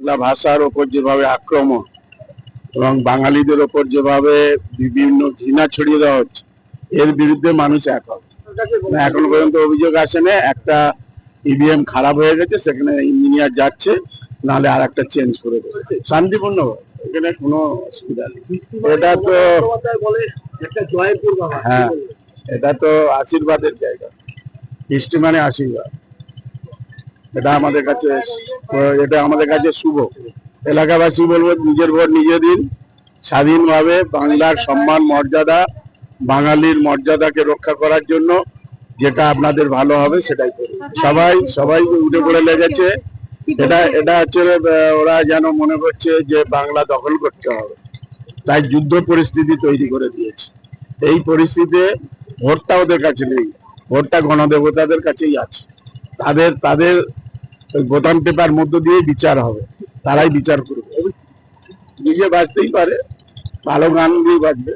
বাংলা ভাষার ওপর যেভাবে আক্রমণ এবং বাঙালিদের ওপর যেভাবে বিভিন্ন ঘৃণা ছড়িয়ে দেওয়া হচ্ছে, এর বিরুদ্ধে মানুষ এক হবে। এখনো পর্যন্ত অভিযোগ আসেনি, একটা ইভিএম খারাপ হয়ে গেছে, সেখানে ইঞ্জিনিয়ার যাচ্ছে, নাহলে আর একটা চেঞ্জ করে দেবে শান্তিপূর্ণ। এখানে কোনো অসুবিধা নেই। এটা তো হ্যাঁ, এটা তো আশীর্বাদের জায়গা। বৃষ্টি মানে আশীর্বাদ। এটা আমাদের কাছে শুভ। এলাকাবাসী বলবো, নিজের ভোট নিজে দিন, স্বাধীনভাবে বাংলার সম্মান মর্যাদা, বাঙালির মর্যাদাকে রক্ষা করার জন্য যেটা আপনাদের ভালো হবে সেটাই করুন। সবাই উঠে পড়ে লেগেছে। এটা হচ্ছে ওরা যেন মনে করছে যে বাংলা দখল করতে হবে, তাই যুদ্ধ পরিস্থিতি তৈরি করে দিয়েছে। এই পরিস্থিতিতে ভোটটা ওদের কাছে নেই, ভোটটা গণদেবতাদের কাছেই আছে। তাদের ওই বোতাম টেপার মধ্য দিয়ে বিচার হবে, তারাই বিচার করবে। নিজে বাঁচতেই পারে, ভালো গান দিয়ে বাঁচবে।